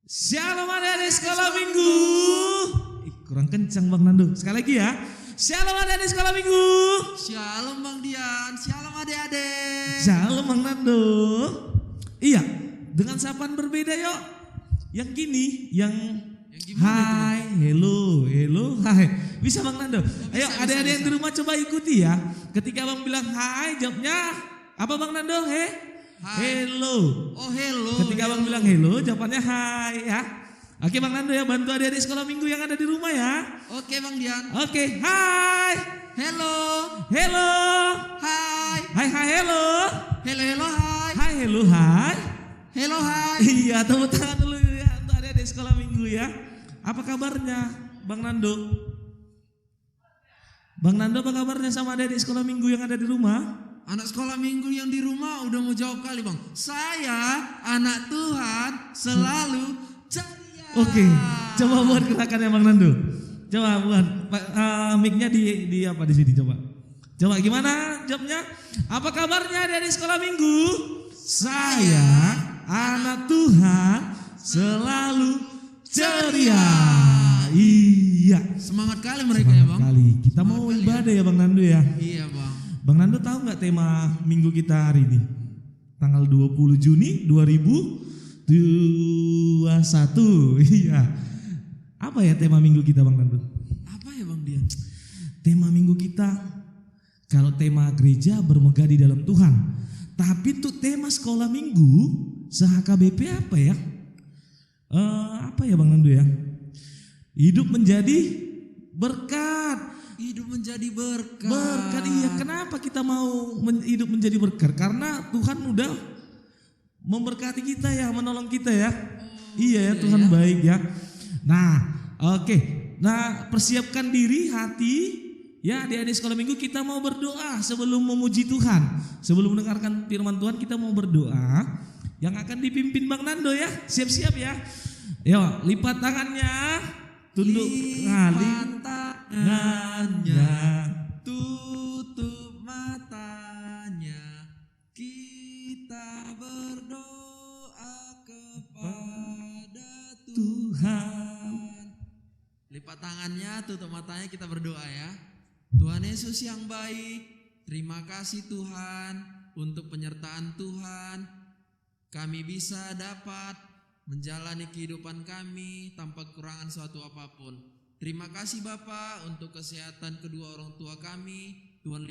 Shalom adik-adik sekolah minggu. Kurang kencang Bang Nando. Sekali lagi ya. Shalom adik-adik sekolah minggu. Shalom Bang Dian, shalom adik-adik. Shalom Bang Nando. Iya, dengan sapaan berbeda yuk. Yang gini, yang hai, hello, hai. Bisa Bang Nando? Ayo adik-adik yang di rumah coba ikuti ya. Ketika Bang bilang hai, jawabnya apa Bang Nando? Hello. Oh hello. Ketika Bang bilang hello, jawabannya hai ya. Oke Bang Nando ya, bantu adik-adik sekolah minggu yang ada di rumah ya. Oke Bang Dian. Oke, hai. Hello. Hello. Hai. Hai, hello. Hello, hai. Hai, hello, hai. Hello, hai. Iya, tepuk tangan dulu ya untuk adik-adik sekolah minggu ya. Apa kabarnya Bang Nando? Bang Nando apa kabarnya sama adik-adik sekolah minggu yang ada di rumah? Anak sekolah minggu yang di rumah udah mau jawab kali Bang. Saya anak Tuhan selalu ceria. Oke, coba buat gerakannya Bang Nando. Coba buat mic-nya di apa di sini coba. Coba gimana jawabnya? Apa kabarnya adik-adik sekolah minggu? Saya anak Tuhan selalu ceria. Iya. Semangat kali mereka ya Bang. Kali. Kita mau ibadah ya Bang Nando ya. Iya Bang. Bang Nando tahu nggak tema minggu kita hari ini? Tanggal 20 Juni 2021. Iya. Apa ya tema minggu kita Bang Nando? Apa ya Bang Dian? Tema minggu kita, kalau tema gereja bermegah di dalam Tuhan. Tapi untuk tema sekolah minggu se-HKBP apa ya? Apa ya Bang Nando ya? Hidup menjadi berkat. Hidup menjadi berkat. Berkat, iya. Kenapa kita mau hidup menjadi berkat? Karena Tuhan udah memberkati kita ya, menolong kita ya. Iya ya, Tuhan ya. Baik ya. Nah, oke. Nah, persiapkan diri, hati. Ya, adik-adik sekolah minggu kita mau berdoa sebelum memuji Tuhan. Sebelum mendengarkan firman Tuhan kita mau berdoa. Yang akan dipimpin Bang Nando ya. Siap-siap ya. Yo, lipat tangannya. Tunduk lipat tangannya, tutup matanya, kita berdoa kepada Tuhan. Lipat tangannya, tutup matanya, kita berdoa ya. Tuhan Yesus yang baik, terima kasih Tuhan untuk penyertaan Tuhan. Kami bisa dapat menjalani kehidupan kami tanpa kekurangan suatu apapun. Terima kasih Bapa untuk kesehatan kedua orang tua kami. Tuhan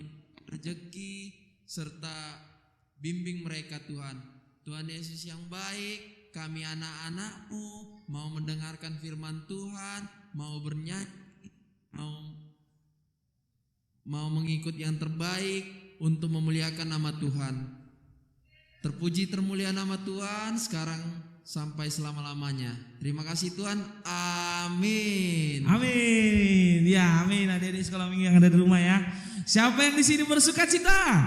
rezeki serta bimbing mereka Tuhan. Tuhan Yesus yang baik, kami anak-anak-Mu mau mendengarkan firman Tuhan, mau bernyanyi, mau mengikut yang terbaik untuk memuliakan nama Tuhan. Terpuji termulia nama Tuhan sekarang sampai selama-lamanya. Terima kasih Tuhan. Amin. Amin. Ya, amin. Adik-adik sekolah minggu yang ada di rumah ya. Siapa yang di sini bersuka cita?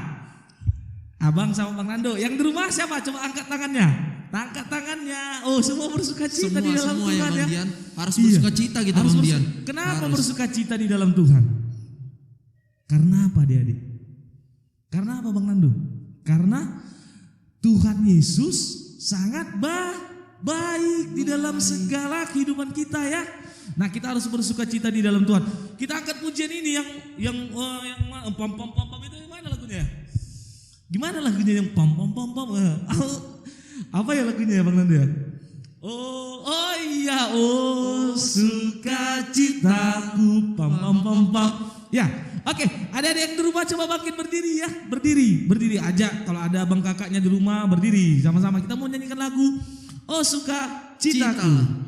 Abang sama Bang Nando. Yang di rumah siapa? Coba angkat tangannya. Angkat tangannya. Oh, semua bersuka cita di dalam semua Tuhan ya. Bang ya. Dian. Harus bersuka cita kita Bang Dian. Kenapa bersuka cita di dalam Tuhan? Karena apa adik-adik? Karena apa Bang Nando? Karena Tuhan Yesus sangat baik di dalam segala kehidupan kita ya. Nah, kita harus bersuka cita di dalam Tuhan. Kita angkat pujian ini yang pam pam pam pam itu gimana lagunya? Gimana lagunya yang pam pam pam pam? Apa ya lagunya ya Bang Nando ya? Oh iya, oh sukacitaku pam pam pam pam. Ya, oke. Adik-adik yang di rumah coba bangkit berdiri ya. Berdiri aja. Kalau ada abang kakaknya di rumah berdiri sama-sama. Kita mau nyanyikan lagu Oh Sukacitaku.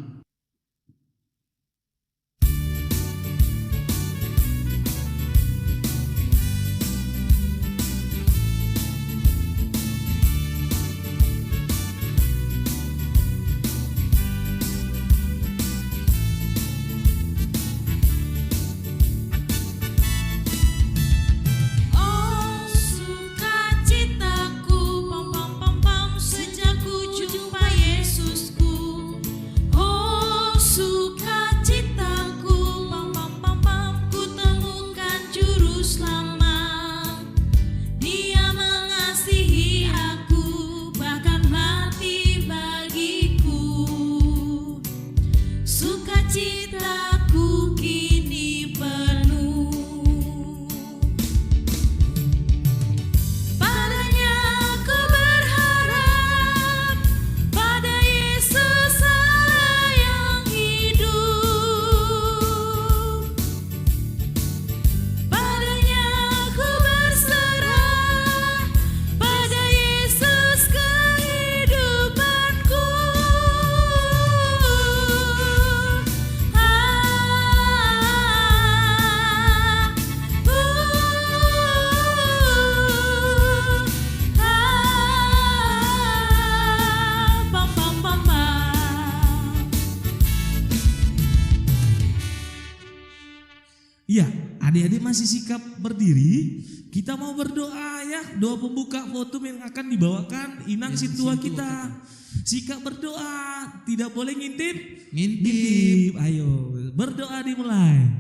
Sukacitaku, pam pam pam pam, sejak ku jumpa Yesusku. Iya, adik-adik masih sikap berdiri. Kita mau berdoa ya, doa pembuka fotum yang akan dibawakan inang situa kita. Sikap berdoa, tidak boleh ngintip. Ayo, berdoa dimulai.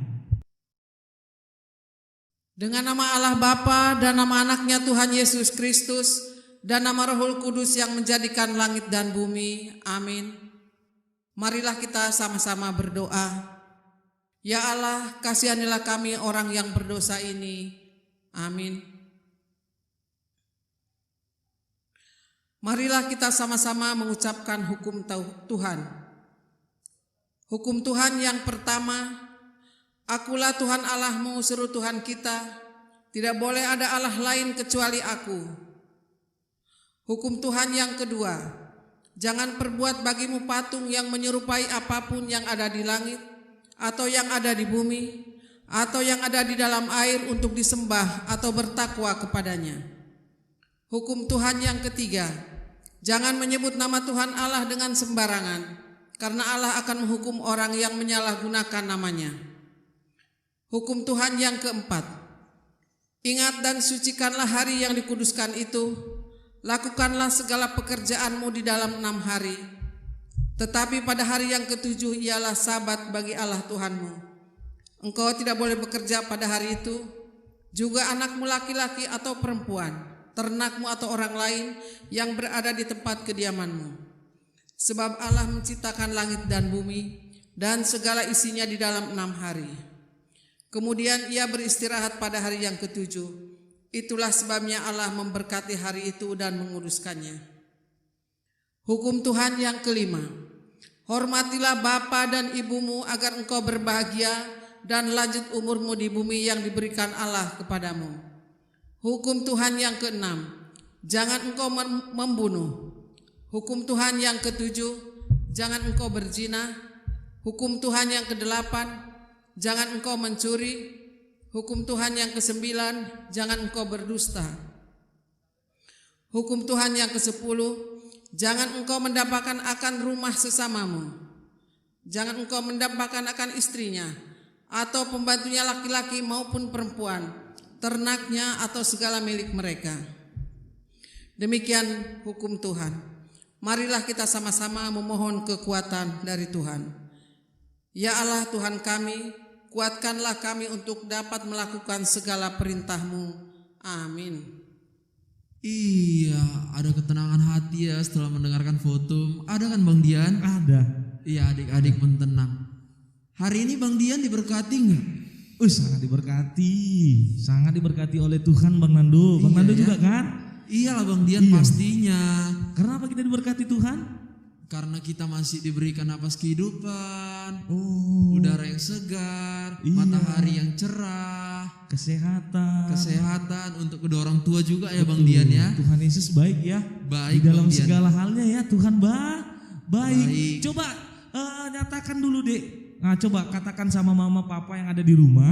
Dengan nama Allah Bapa dan nama anaknya Tuhan Yesus Kristus dan nama Roh Kudus yang menjadikan langit dan bumi. Amin. Marilah kita sama-sama berdoa. Ya Allah, kasihanilah kami orang yang berdosa ini. Amin. Marilah kita sama-sama mengucapkan hukum Tuhan. Hukum Tuhan yang pertama, akulah Tuhan Allahmu, seru Tuhan kita, tidak boleh ada Allah lain kecuali aku. Hukum Tuhan yang kedua, jangan perbuat bagimu patung yang menyerupai apapun yang ada di langit, atau yang ada di bumi, atau yang ada di dalam air untuk disembah atau bertakwa kepadanya. Hukum Tuhan yang ketiga, jangan menyebut nama Tuhan Allah dengan sembarangan, karena Allah akan menghukum orang yang menyalahgunakan namanya. Hukum Tuhan yang keempat, ingat dan sucikanlah hari yang dikuduskan itu, lakukanlah segala pekerjaanmu di dalam 6 hari. Tetapi pada hari yang ke-7 ialah sabat bagi Allah Tuhanmu. Engkau tidak boleh bekerja pada hari itu, juga anakmu laki-laki atau perempuan, ternakmu atau orang lain yang berada di tempat kediamanmu. Sebab Allah menciptakan langit dan bumi dan segala isinya di dalam 6 hari. Kemudian ia beristirahat pada hari yang ke-7. Itulah sebabnya Allah memberkati hari itu dan menguduskannya. Hukum Tuhan yang kelima, hormatilah bapa dan ibumu agar engkau berbahagia dan lanjut umurmu di bumi yang diberikan Allah kepadamu. Hukum Tuhan yang keenam, jangan engkau membunuh. Hukum Tuhan yang ke-7, jangan engkau berzina. Hukum Tuhan yang ke-8, jangan engkau mencuri. Hukum Tuhan yang ke-9, jangan engkau berdusta. Hukum Tuhan yang ke-10, jangan engkau mendambakan akan rumah sesamamu. Jangan engkau mendambakan akan istrinya, atau pembantunya laki-laki maupun perempuan, ternaknya atau segala milik mereka. Demikian hukum Tuhan. Marilah kita sama-sama memohon kekuatan dari Tuhan. Ya Allah Tuhan kami, kuatkanlah kami untuk dapat melakukan segala perintah-Mu. Amin. Iya, ada ketenangan hati ya setelah mendengarkan fotum. Ada kan Bang Dian? Ada. Iya, adik-adik pun tenang. Hari ini Bang Dian diberkati enggak? Sangat diberkati oleh Tuhan Bang Nando. Bang Nando ya. juga kan? Iyalah Bang Dian, Iya. pastinya. Kenapa kita diberkati Tuhan? Karena kita masih diberikan napas kehidupan, Oh, udara yang segar, Iya. matahari yang cerah, kesehatan untuk kedua orang tua juga ya Bang Dian ya. Tuhan Yesus baik ya. Baik, Di dalam Bang Dian. segala halnya ya Tuhan baik. Baik. Coba nyatakan dulu Dek. Nah coba katakan sama mama papa yang ada di rumah,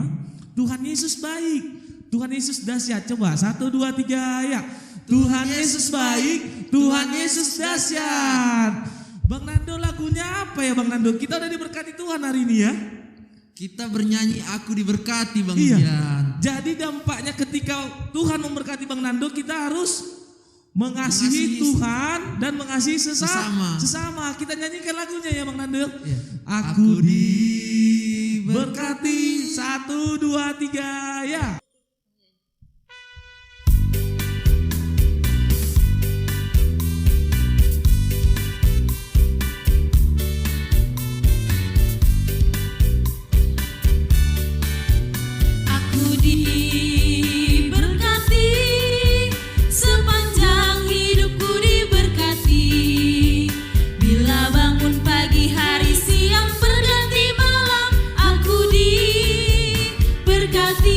Tuhan Yesus baik. Tuhan Yesus dahsyat. Coba 1, 2, 3 ya. Tuhan Yesus baik. Tuhan Yesus dahsyat. Bang Nando lagunya apa ya Bang Nando? Kita udah diberkati Tuhan hari ini ya. Kita bernyanyi aku diberkati Bang Iya. Dian. Jadi dampaknya ketika Tuhan memberkati Bang Nando, kita harus mengasihi Mengasihi Tuhan dan mengasihi Sesama. sesama. Kita nyanyikan lagunya ya Bang Nando. Iya. Aku diberkati 1, 2, 3 ya. Aku diberkati, sepanjang hidupku diberkati. Bila bangun pagi hari siang berganti malam, aku diberkati.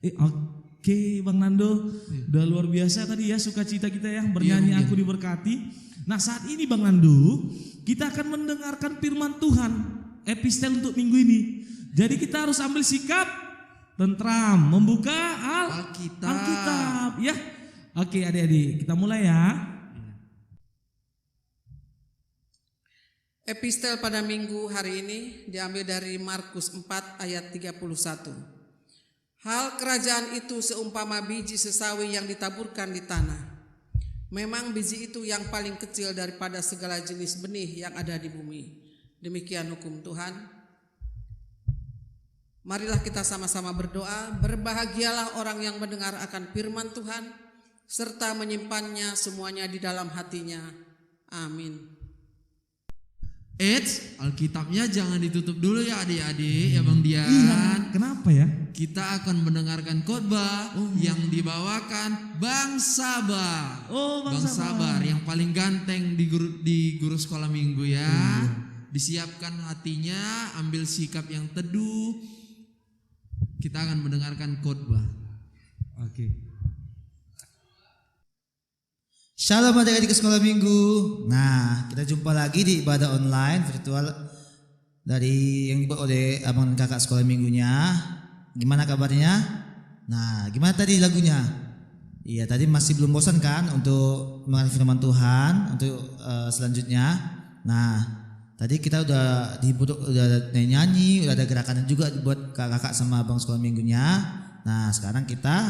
Oke, Bang Nando, udah luar biasa tadi ya sukacita kita ya bernyanyi Iya, Aku Diberkati. Nah saat ini Bang Nando, kita akan mendengarkan firman Tuhan, epistel untuk minggu ini. Jadi kita harus ambil sikap tentram, membuka Alkitab ya. Oke adik-adik, kita mulai ya. Epistel pada minggu hari ini diambil dari Markus 4 ayat 31. Hal kerajaan itu seumpama biji sesawi yang ditaburkan di tanah. Memang biji itu yang paling kecil daripada segala jenis benih yang ada di bumi. Demikian hukum Tuhan. Marilah kita sama-sama berdoa. Berbahagialah orang yang mendengar akan firman Tuhan, serta menyimpannya semuanya di dalam hatinya. Amin. Alkitabnya jangan ditutup dulu ya adik-adik, ya Bang Dian. Iya, kenapa ya? Kita akan mendengarkan khotbah yang dibawakan Bang Sabar. Bang Sabar yang paling ganteng di guru sekolah minggu ya. Disiapkan hatinya, ambil sikap yang teduh. Kita akan mendengarkan khotbah. Oke. Shalom adik-adik sekolah minggu. Nah, kita jumpa lagi di ibadah online virtual dari yang dibuat oleh abang dan kakak sekolah minggunya. Gimana kabarnya? Nah, gimana tadi lagunya? Iya, tadi masih belum bosan kan untuk mengenal firman Tuhan untuk selanjutnya. Nah, tadi kita udah nyanyi, udah ada gerakannya juga buat kakak sama abang sekolah minggunya. Nah, sekarang kita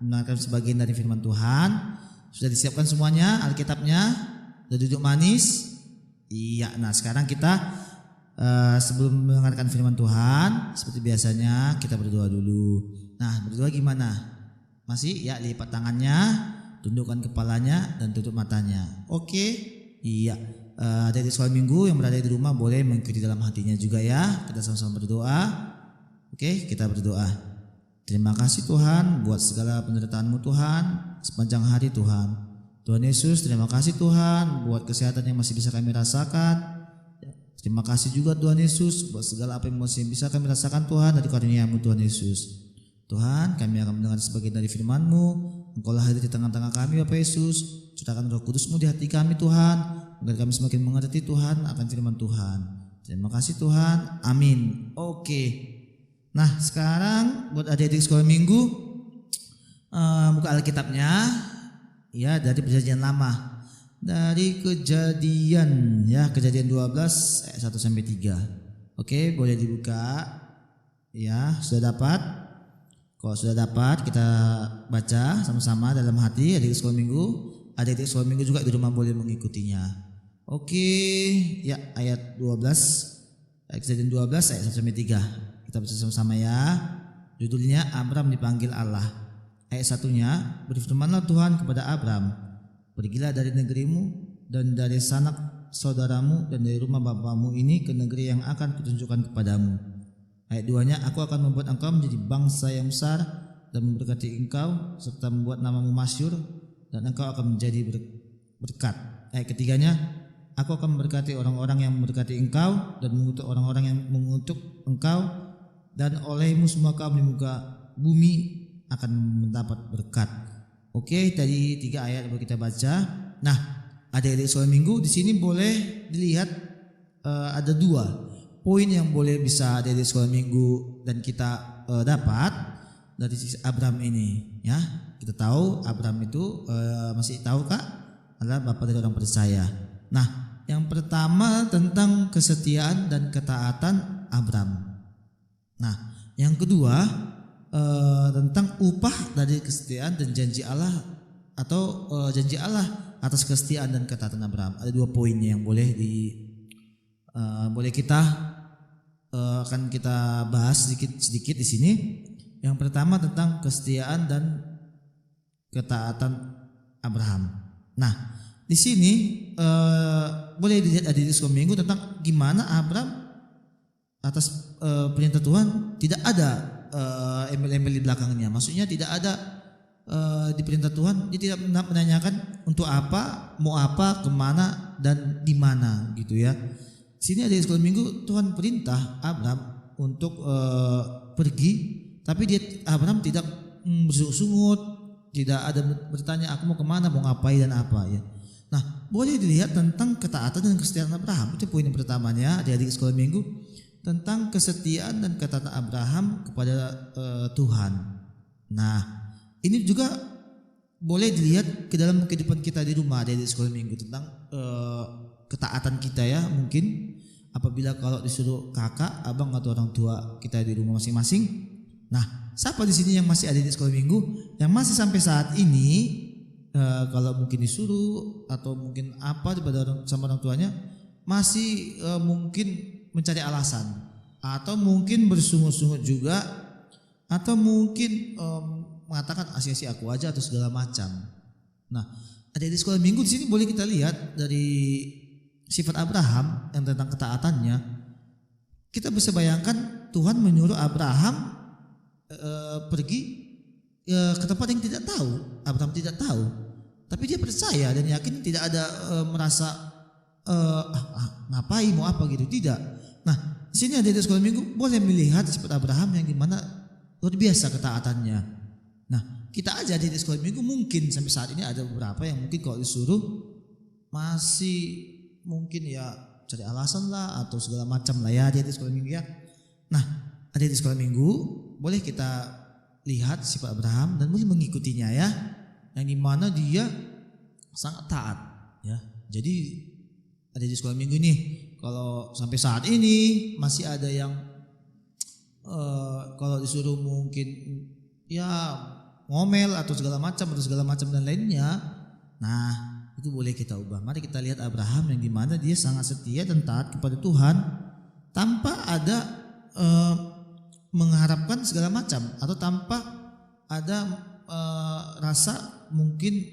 mendengarkan sebagian dari firman Tuhan. Sudah disiapkan semuanya Alkitabnya? Sudah duduk manis? Iya. Nah sekarang kita sebelum mendengarkan firman Tuhan, seperti biasanya kita berdoa dulu. Nah berdoa gimana? Masih? Ya, lipat tangannya, tundukkan kepalanya dan tutup matanya. Oke? Iya. Dari sekolah minggu yang berada di rumah boleh mengikuti dalam hatinya juga ya. Kita sama-sama berdoa. Oke, kita berdoa. Terima kasih Tuhan buat segala penyertaan-Mu Tuhan sepanjang hari Tuhan. Tuhan Yesus, terima kasih Tuhan buat kesehatan yang masih bisa kami rasakan. Terima kasih juga Tuhan Yesus buat segala apa yang masih bisa kami rasakan Tuhan dari karunia-Mu Tuhan Yesus. Tuhan, kami akan mendengar sebagian dari firman-Mu. Engkau-lah hadir di tengah-tengah kami Bapak Yesus. Curahkan Roh Kudus-Mu di hati kami Tuhan, agar kami semakin mengerti Tuhan akan firman Tuhan. Terima kasih Tuhan. Amin. Oke. Nah sekarang buat adik-adik sekolah minggu buka Alkitabnya ya dari perjanjian lama, dari Kejadian ya, Kejadian 12 ayat 1 sampai 3. Oke, boleh dibuka ya. Sudah dapat? Kalau sudah dapat kita baca sama-sama dalam hati adik sekolah minggu. Adik-adik sekolah minggu juga di rumah boleh mengikutinya. Oke ya, ayat 12 Kejadian 12 ayat 1 sampai 3. Kita baca sama-sama ya. Judulnya Abram dipanggil Allah. Ayat 1-nya, berfirmanlah Tuhan kepada Abram, pergilah dari negerimu dan dari sanak saudaramu dan dari rumah bapamu ini ke negeri yang akan kutunjukkan kepadamu. Ayat 2-nya, aku akan membuat engkau menjadi bangsa yang besar dan memberkati engkau serta membuat namamu masyhur dan engkau akan menjadi berkat. Ayat 3-nya, aku akan memberkati orang-orang yang memberkati engkau dan mengutuk orang-orang yang mengutuk engkau, dan olehmu semua kaum di muka bumi akan mendapat berkat. Oke, tadi 3 ayat yang kita baca. Nah, adik-adik sekolah minggu di sini boleh dilihat ada 2 poin yang boleh bisa adik-adik sekolah minggu dan kita dapat dari sisi Abram ini ya. Kita tahu Abram itu masih tahu Kak adalah bapak dari orang percaya. Nah, yang pertama tentang kesetiaan dan ketaatan Abram. Nah, yang kedua tentang upah dari kesetiaan dan janji Allah atau janji Allah atas kesetiaan dan ketaatan Abraham. Ada 2 poinnya yang boleh boleh kita akan kita bahas sedikit di sini. Yang pertama tentang kesetiaan dan ketaatan Abraham. Nah, di sini boleh dilihat ada di sekolah minggu tentang gimana Abraham atas perintah Tuhan tidak ada embel-embel di belakangnya. Maksudnya tidak ada di perintah Tuhan dia tidak menanyakan untuk apa, mau apa, kemana dan di mana gitu ya. Di sini ada di sekolah minggu Tuhan perintah Abraham untuk pergi, tapi Abraham tidak bersungut-sungut, tidak ada bertanya aku mau kemana, mau ngapain dan apa ya. Nah, boleh dilihat tentang ketaatan dan kesetiaan Abraham. Itu poin yang pertamanya di adik sekolah minggu, tentang kesetiaan dan ketaatan Abraham kepada Tuhan. Nah, ini juga boleh dilihat ke dalam kehidupan kita di rumah di adik sekolah minggu, tentang ketaatan kita ya. Mungkin apabila kalau disuruh kakak, abang atau orang tua kita di rumah masing-masing. Nah, siapa di sini yang masih ada di sekolah minggu, yang masih sampai saat ini kalau mungkin disuruh atau mungkin apa daripada sama orang tuanya masih mungkin mencari alasan, atau mungkin bersungut-sungut juga, atau mungkin mengatakan asia-asia aku aja atau segala macam. Nah, ada di sekolah minggu di sini boleh kita lihat dari sifat Abraham yang tentang ketaatannya. Kita bisa bayangkan Tuhan menyuruh Abraham pergi ke tempat yang tidak tahu. Abraham tidak tahu, tapi dia percaya dan yakin, tidak ada merasa ngapain mau apa gitu, tidak. Nah, di sini ada di sekolah minggu boleh melihat sifat Abraham yang gimana luar biasa ketaatannya. Nah, kita aja di sekolah minggu mungkin sampai saat ini ada beberapa yang mungkin kalau disuruh masih mungkin ya cari alasan lah atau segala macam lah ya di sekolah minggu ya. Nah, ada di sekolah minggu boleh kita lihat sifat Abraham dan boleh mengikutinya ya, yang dimana dia sangat taat ya. Jadi ada di sekolah minggu nih, kalau sampai saat ini masih ada yang kalau disuruh mungkin ya ngomel atau segala macam dan lainnya. Nah, itu boleh kita ubah. Mari kita lihat Abraham yang dimana dia sangat setia dan taat kepada Tuhan tanpa ada mengharapkan segala macam, atau tanpa ada rasa mungkin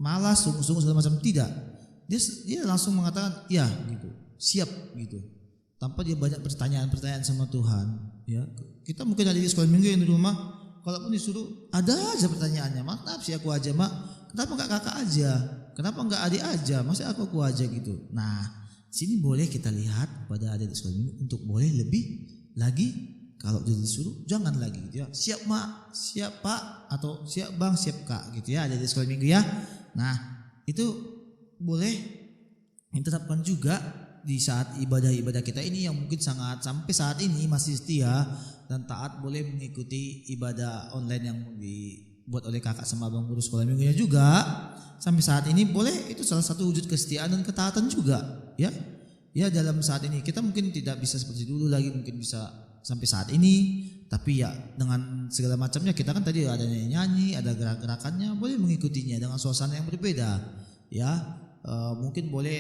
malas, sungguh-sungguh segala macam, tidak. Dia langsung mengatakan ya gitu, siap gitu, tanpa dia banyak pertanyaan sama Tuhan ya. Kita mungkin ada di sekolah minggu yang di rumah, kalaupun disuruh ada aja pertanyaannya, maaf sih aku aja mak, kenapa enggak kakak aja, kenapa enggak adik aja, masa aku aja gitu. Nah, sini boleh kita lihat pada adik sekolah minggu untuk boleh lebih lagi. Kalau dia disuruh jangan lagi gitu ya, siap mak, siap pak, atau siap bang, siap kak gitu ya, ada di sekolah minggu ya. Nah, itu boleh diterapkan juga di saat ibadah-ibadah kita ini yang mungkin sangat sampai saat ini masih setia dan taat, boleh mengikuti ibadah online yang dibuat oleh kakak sama abang guru sekolah minggunya juga. Sampai saat ini boleh, itu salah satu wujud kesetiaan dan ketaatan juga ya. Ya, dalam saat ini kita mungkin tidak bisa seperti dulu lagi, mungkin bisa sampai saat ini, tapi ya dengan segala macamnya kita kan tadi ada nyanyi, ada gerak-gerakannya, boleh mengikutinya dengan suasana yang berbeda ya. Mungkin boleh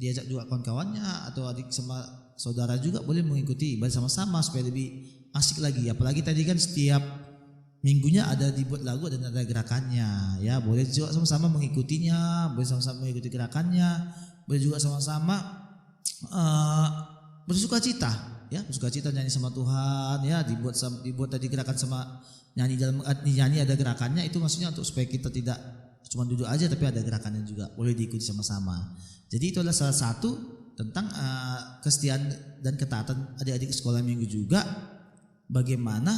diajak juga kawan-kawannya atau adik sama saudara juga boleh mengikuti ibadah sama-sama supaya lebih asik lagi. Apalagi tadi kan setiap minggunya ada dibuat lagu dan ada gerakannya ya, boleh juga sama-sama mengikutinya, boleh sama-sama mengikuti gerakannya, boleh juga sama-sama bersukacita ya, bersukacita nyanyi sama Tuhan ya, dibuat tadi gerakan sama nyanyi ada gerakannya, itu maksudnya untuk supaya kita tidak cuma duduk aja tapi ada gerakannya juga, boleh diikuti sama-sama. Jadi itu adalah salah satu tentang kesetiaan dan ketaatan adik-adik sekolah minggu juga, bagaimana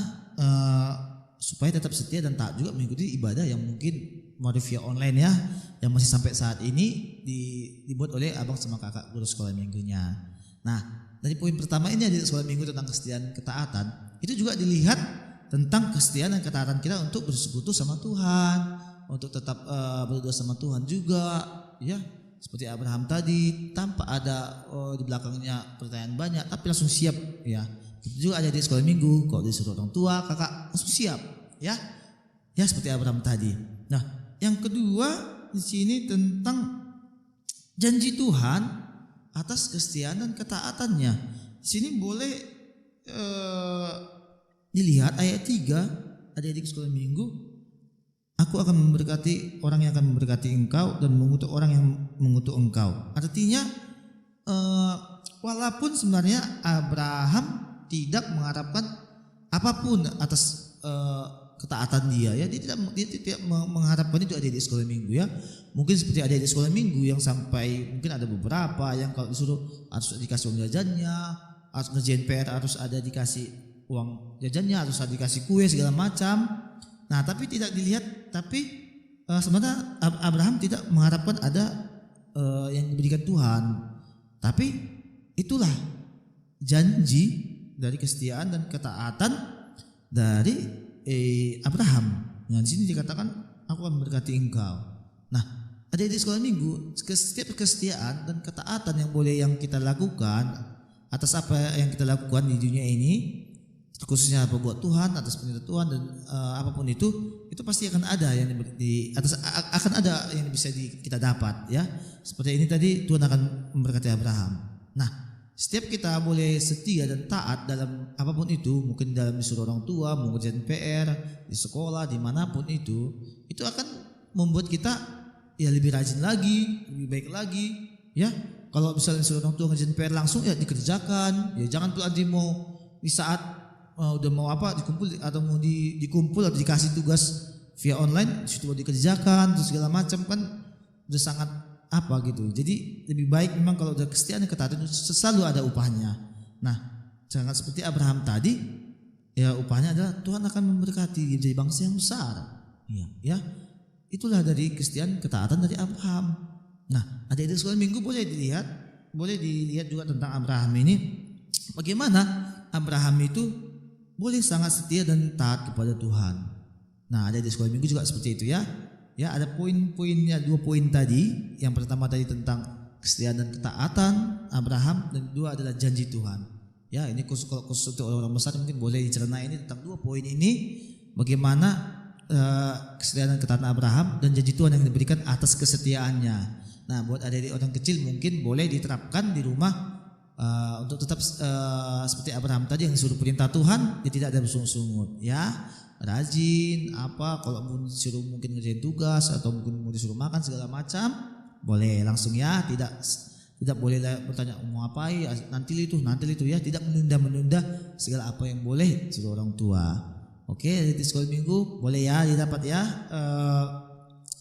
supaya tetap setia dan taat juga mengikuti ibadah yang mungkin via online ya, yang masih sampai saat ini dibuat oleh abang sama kakak guru sekolah minggunya. Nah, dari poin pertama ini ada sekolah minggu tentang kesetiaan ketaatan, itu juga dilihat tentang kesetiaan dan ketaatan kita untuk bersekutu sama Tuhan, untuk tetap berdoa sama Tuhan juga ya, seperti Abraham tadi, tanpa ada di belakangnya pertanyaan banyak tapi langsung siap ya. Itu juga ada di sekolah minggu, kalau disuruh orang tua kakak langsung siap ya, ya seperti Abraham tadi. Nah, yang kedua di sini tentang janji Tuhan atas kesetiaan dan ketaatannya. Di sini boleh dilihat ayat 3 adik-adik sekolah minggu, aku akan memberkati orang yang akan memberkati engkau dan mengutuk orang yang mengutuk engkau. Artinya walaupun sebenarnya Abraham tidak mengharapkan apapun atas ketaatan dia ya, dia tidak mengharapkan itu adik-adik sekolah minggu ya. Mungkin seperti adik-adik sekolah minggu yang sampai mungkin ada beberapa yang kalau disuruh harus dikasih uang jajannya, harus ngerjain PR harus ada dikasih uang jajannya, harus ada dikasih kue segala macam. Nah, tapi tidak dilihat, tapi sebenarnya Abraham tidak mengharapkan ada yang diberikan Tuhan. Tapi itulah janji dari kesetiaan dan ketaatan dari Abraham. Nah, di sini dikatakan aku akan memberkati engkau. Nah, ada di sekolah minggu, setiap kesetiaan dan ketaatan yang kita lakukan atas apa yang kita lakukan di dunia ini, khususnya apa buat Tuhan, atas perintah Tuhan dan apapun itu pasti akan ada yang akan ada yang bisa kita dapat, ya. Seperti ini tadi, Tuhan akan memberkati Abraham. Nah, setiap kita boleh setia dan taat dalam apapun itu, mungkin dalam disuruh orang tua, mengerjakan PR, di sekolah, dimanapun itu akan membuat kita ya lebih rajin lagi, lebih baik lagi, ya. Kalau misalnya disuruh orang tua ngerjain PR langsung, ya dikerjakan, ya jangan tuh nanti mau di saat udah mau apa dikumpul atau mau dikumpul atau dikasih tugas via online, situ mau dikerjakan terus segala macam, kan udah sangat apa gitu. Jadi lebih baik memang kalau udah kesetiaan dan ketaatan itu selalu ada upahnya. Nah, jangan seperti Abraham tadi, ya upahnya adalah Tuhan akan memberkati jadi bangsa yang besar. Iya, ya. Itulah dari kesetiaan ketaatan dari Abraham. Nah, adik-adik sekolah minggu boleh dilihat juga tentang Abraham ini, bagaimana Abraham itu boleh sangat setia dan taat kepada Tuhan. Nah, ada di sekolah minggu juga seperti itu, ya. Ya, ada poin-poinnya, 2 poin tadi. Yang pertama tadi tentang kesetiaan dan ketaatan Abraham, dan kedua adalah janji Tuhan. Ya, ini khusus untuk orang-orang besar mungkin boleh dicerna ini tentang 2 poin ini, bagaimana kesetiaan dan ketaatan Abraham dan janji Tuhan yang diberikan atas kesetiaannya. Nah, buat adik-adik orang kecil mungkin boleh diterapkan di rumah untuk tetap seperti Abraham tadi yang disuruh perintah Tuhan, dia tidak ada bersungut-sungut, ya. Rajin kalau mau disuruh mungkin ngerjain tugas atau mungkin mau disuruh makan segala macam, boleh langsung, ya. Tidak boleh bertanya mau ngapain, nanti itu ya, tidak menunda segala apa yang boleh suruh orang tua. Oke, di sekolah minggu boleh ya didapat, ya.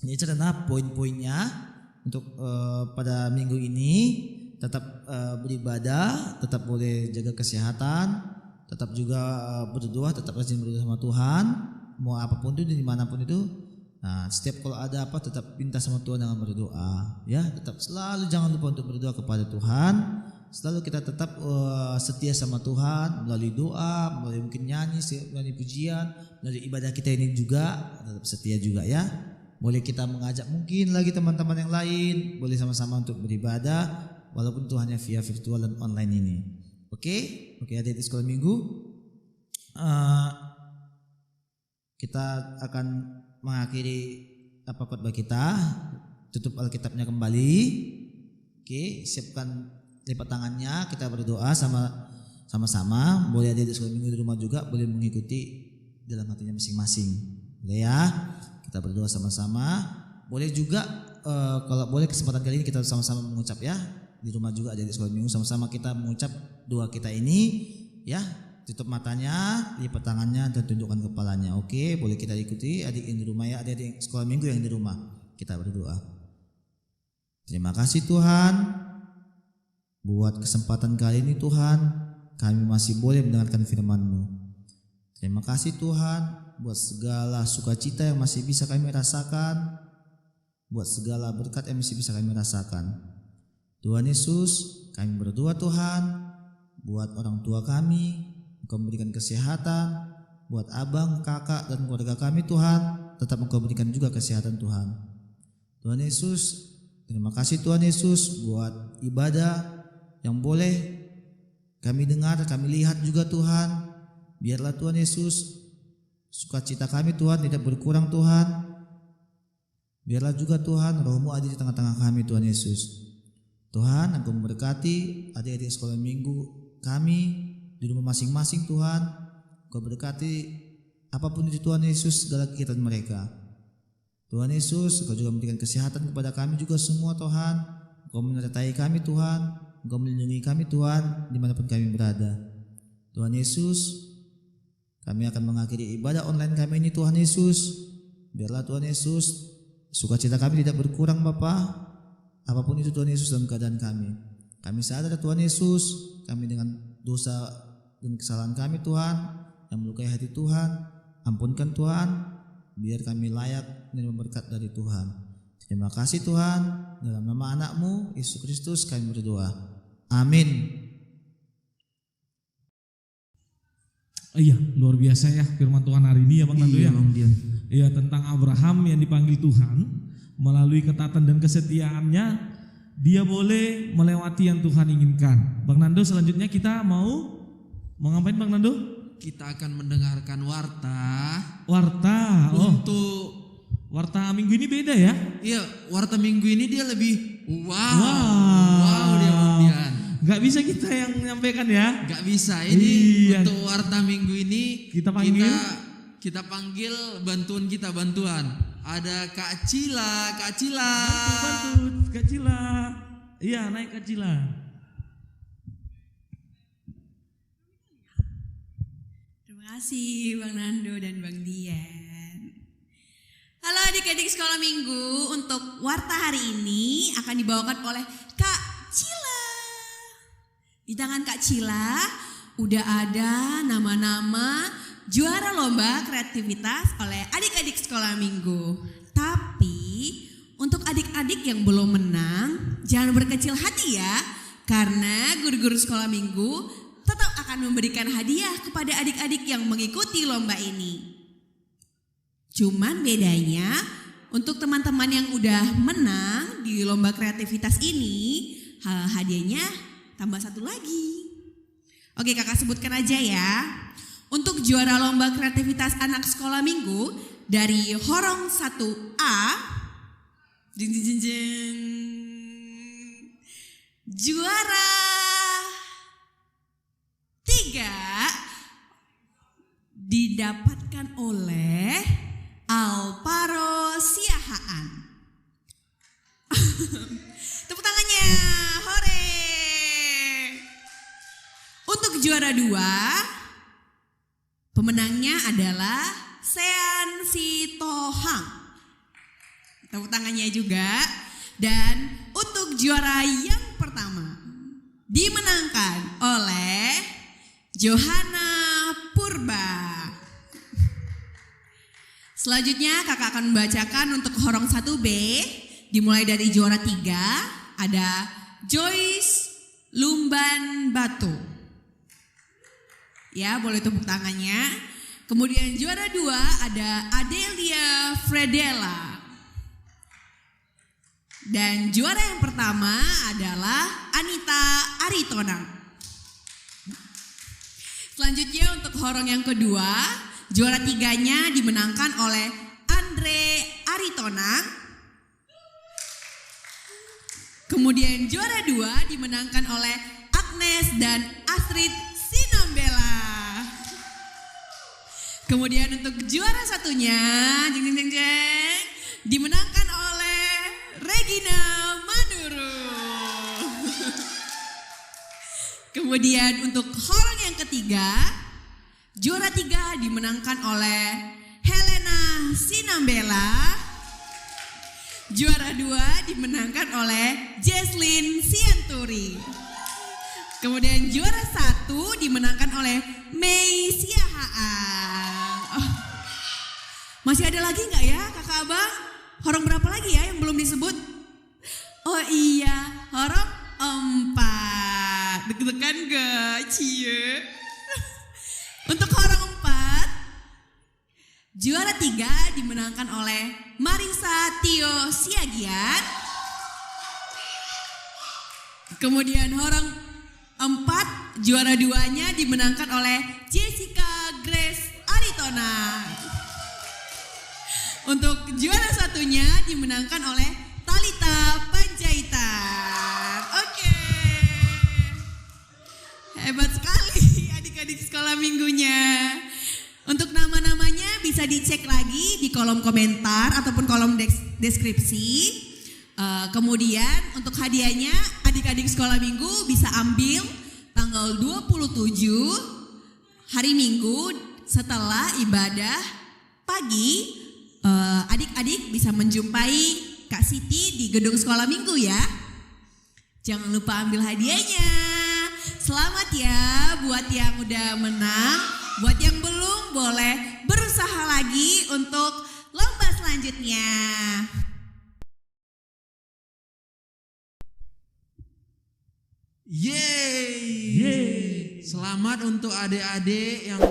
Ini cerita poin-poinnya untuk pada minggu ini. Tetap beribadah, tetap boleh jaga kesehatan, tetap juga berdoa, tetap rajin berdoa sama Tuhan, mau apapun itu dimanapun itu. Nah, setiap kalau ada apa tetap minta sama Tuhan dengan berdoa, ya. Tetap selalu jangan lupa untuk berdoa kepada Tuhan. Selalu kita tetap setia sama Tuhan melalui doa, melalui mungkin nyanyi, melalui pujian, melalui ibadah kita ini juga tetap setia juga, ya. Boleh kita mengajak mungkin lagi teman-teman yang lain, boleh sama-sama untuk beribadah walaupun itu hanya via virtual dan online ini. Oke, adik-adik sekolah minggu, kita akan mengakhiri khotbah kita, tutup Alkitabnya kembali. Oke, siapkan lipat tangannya, kita berdoa sama-sama. Boleh adik-adik sekolah minggu di rumah juga boleh mengikuti dalam hatinya masing-masing. Boleh, ya, kita berdoa sama-sama. Boleh juga kalau boleh kesempatan kali ini kita sama-sama mengucap, ya. Di rumah juga ada di sekolah minggu sama-sama kita mengucap doa kita ini, ya. Tutup matanya, lipat tangannya dan tundukkan kepalanya. Oke, boleh kita ikuti adik yang di rumah, ya, adik sekolah minggu yang di rumah. Kita berdoa. Terima kasih Tuhan buat kesempatan kali ini, Tuhan. Kami masih boleh mendengarkan firman-Mu. Terima kasih Tuhan buat segala sukacita yang masih bisa kami rasakan, buat segala berkat yang masih bisa kami rasakan. Tuhan Yesus, kami berdoa Tuhan buat orang tua kami, Engkau memberikan kesehatan, buat abang, kakak dan keluarga kami Tuhan, tetap Engkau berikan juga kesehatan Tuhan. Tuhan Yesus, terima kasih Tuhan Yesus buat ibadah yang boleh kami dengar, kami lihat juga Tuhan. Biarlah Tuhan Yesus, sukacita kami Tuhan tidak berkurang Tuhan. Biarlah juga Tuhan Roh-Mu ada di tengah-tengah kami Tuhan Yesus. Tuhan, Engkau memberkati adik-adik sekolah minggu kami di rumah masing-masing Tuhan. Engkau berkati apapun itu Tuhan Yesus, segala kegiatan mereka. Tuhan Yesus, Engkau juga memberikan kesehatan kepada kami juga semua Tuhan. Engkau menyertai kami Tuhan, Engkau melindungi kami Tuhan dimanapun kami berada. Tuhan Yesus, kami akan mengakhiri ibadah online kami ini Tuhan Yesus. Biarlah Tuhan Yesus, sukacita kami tidak berkurang Bapa. Apapun itu Tuhan Yesus dalam keadaan kami. Kami sadar Tuhan Yesus, kami dengan dosa dan kesalahan kami Tuhan yang melukai hati Tuhan. Ampunkan Tuhan, biar kami layak menerima berkat dari Tuhan. Terima kasih Tuhan, dalam nama anak-Mu Yesus Kristus kami berdoa. Amin. Iya, luar biasa ya firman Tuhan hari ini ya Bang Nando ya. Bang Dian. Iya, tentang Abraham yang dipanggil Tuhan melalui ketaatan dan kesetiaannya, dia boleh melewati yang Tuhan inginkan. Bang Nando, selanjutnya kita mau ngapain Bang Nando? Kita akan mendengarkan warta. Warta. Oh, Untuk warta minggu ini beda ya? iya, warta minggu ini dia lebih wow. Wow. Wow dia Bang Dian. Gak bisa kita yang menyampaikan ya? Gak bisa. Ini Iya. untuk warta minggu ini Kita panggil? kita panggil bantuan. Ada Kak Cila. Bantu Kak Cila. Iya, naik Kak Cila. Terima kasih Bang Nando dan Bang Dian. Halo adik-adik sekolah minggu, untuk warta hari ini akan dibawakan oleh Kak Cila. Di tangan Kak Cila udah ada nama-nama juara lomba kreativitas oleh adik-adik sekolah minggu. Tapi untuk adik-adik yang belum menang, jangan berkecil hati ya, karena guru-guru sekolah minggu tetap akan memberikan hadiah kepada adik-adik yang mengikuti lomba ini. Cuman bedanya untuk teman-teman yang udah menang di lomba kreativitas ini, hadiahnya tambah satu lagi. Oke, kakak sebutkan aja ya. Untuk juara lomba kreativitas anak sekolah minggu dari Horong 1A, juara 3 didapatkan oleh Alvaro Siahaan. Tepuk tangannya, hore. Untuk juara 2, pemenangnya adalah Sean Sitohang. Tepuk tangannya juga. Dan untuk juara yang pertama dimenangkan oleh Johanna Purba. Selanjutnya kakak akan membacakan untuk Horong 1B. Dimulai dari juara 3 ada Joyce Lumban Batu. Ya, boleh tepuk tangannya. Kemudian juara 2 ada Adelia Fredela. Dan juara yang pertama adalah Anita Aritonang. Selanjutnya untuk Horong yang kedua, juara 3-nya dimenangkan oleh Andre Aritonang. Kemudian juara 2 dimenangkan oleh Agnes dan Astrid Sinambela. Kemudian untuk juara satunya, dimenangkan oleh Regina Manuru. Kemudian untuk Horong yang ketiga, juara 3 dimenangkan oleh Helena Sinambela. Juara 2 dimenangkan oleh Jesslyn Sianturi. Kemudian juara 1 dimenangkan oleh Mei Siahaan. Oh. Masih ada lagi nggak ya kakak abang? Horong berapa lagi ya yang belum disebut? Oh iya, Horong 4. Deg-degan gak? Cie. Untuk Horong 4, juara 3 dimenangkan oleh Marisa Tio Siagian. Kemudian Horong 4, juara 2-nya dimenangkan oleh Jessica Grace Aritona. Untuk juara 1-nya dimenangkan oleh Talita Panjaitan. Oke. Hebat sekali adik-adik sekolah minggunya. Untuk nama-namanya bisa dicek lagi di kolom komentar ataupun kolom deskripsi. Kemudian untuk hadiahnya adik-adik sekolah minggu bisa ambil tanggal 27 hari Minggu setelah ibadah pagi. Adik-adik bisa menjumpai Kak Siti di gedung sekolah minggu ya. Jangan lupa ambil hadiahnya. Selamat ya buat yang udah menang. Buat yang belum boleh berusaha lagi untuk selanjutnya. Yeay. Selamat untuk adik-adik yang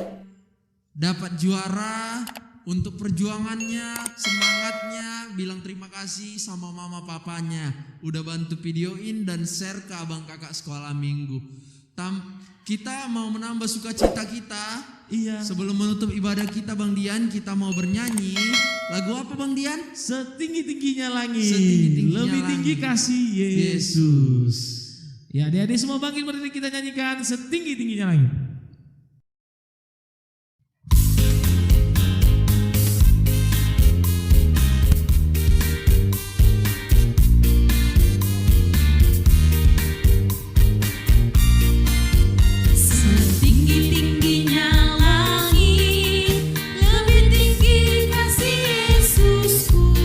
dapat juara, untuk perjuangannya, semangatnya. Bilang terima kasih sama mama papanya udah bantu videoin dan share ke abang kakak sekolah minggu. Kita mau menambah sukacita kita. Iya. Sebelum menutup ibadah kita Bang Dian, kita mau bernyanyi. Lagu apa Bang Dian? Setinggi-tingginya langit, Setinggi-tingginya lebih tinggi langit. kasih Yesus. Ya, adik-adik semua bangkit berdiri, kita nyanyikan setinggi-tingginya langit. Setinggi-tingginya langit, lebih tinggi kasih Yesusku.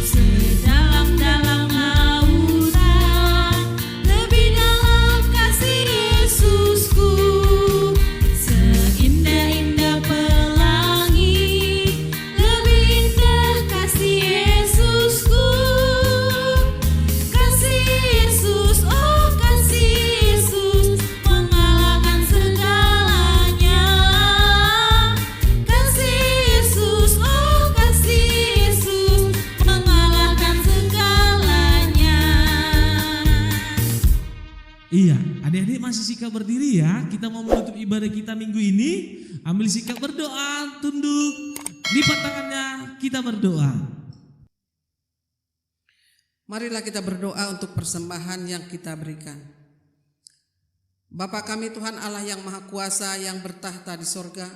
Sedalam-dalam lautan, lebih dalam kasih Yesusku. Seindah-indah pelangi, lebih indah kasih Yesusku. Kasih Yesus, oh kasih Yesus, mengalahkan segalanya. Kasih Yesus, oh kasih Yesus, mengalahkan segalanya. Iya, adik-adik masih sikap berdiri ya. Kita mau menutup ibadah kita minggu ini. Ambil sikap berdoa, tunduk, lipat tangannya, kita berdoa. Marilah kita berdoa untuk persembahan yang kita berikan. Bapa kami Tuhan Allah yang Maha Kuasa yang bertahta di sorga,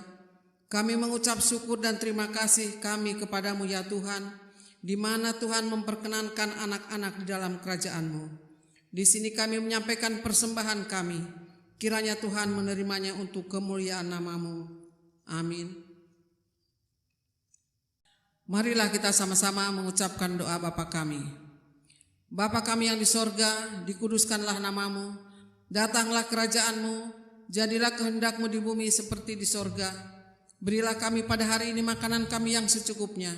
kami mengucap syukur dan terima kasih kami kepadamu ya Tuhan, di mana Tuhan memperkenankan anak-anak di dalam kerajaan-Mu. Di sini kami menyampaikan persembahan kami, kiranya Tuhan menerimanya untuk kemuliaan nama-Mu. Amin. Marilah kita sama-sama mengucapkan doa Bapa kami. Bapa kami yang di sorga, dikuduskanlah nama-Mu, datanglah kerajaan-Mu, jadilah kehendak-Mu di bumi seperti di sorga. Berilah kami pada hari ini makanan kami yang secukupnya,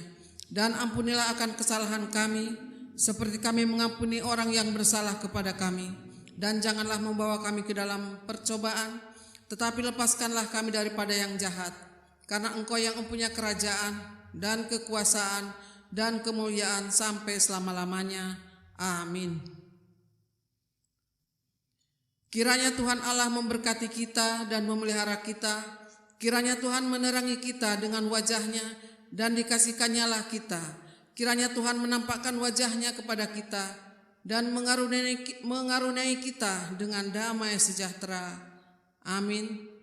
dan ampunilah akan kesalahan kami, seperti kami mengampuni orang yang bersalah kepada kami. Dan janganlah membawa kami ke dalam percobaan, tetapi lepaskanlah kami daripada yang jahat. Karena Engkau yang mempunyai kerajaan dan kekuasaan dan kemuliaan sampai selama-lamanya. Amin. Kiranya Tuhan Allah memberkati kita dan memelihara kita. Kiranya Tuhan menerangi kita dengan wajah-Nya dan dikasihkan-Nya lah kita. Kiranya Tuhan menampakkan wajah-Nya kepada kita dan mengaruniai kita dengan damai sejahtera. Amin.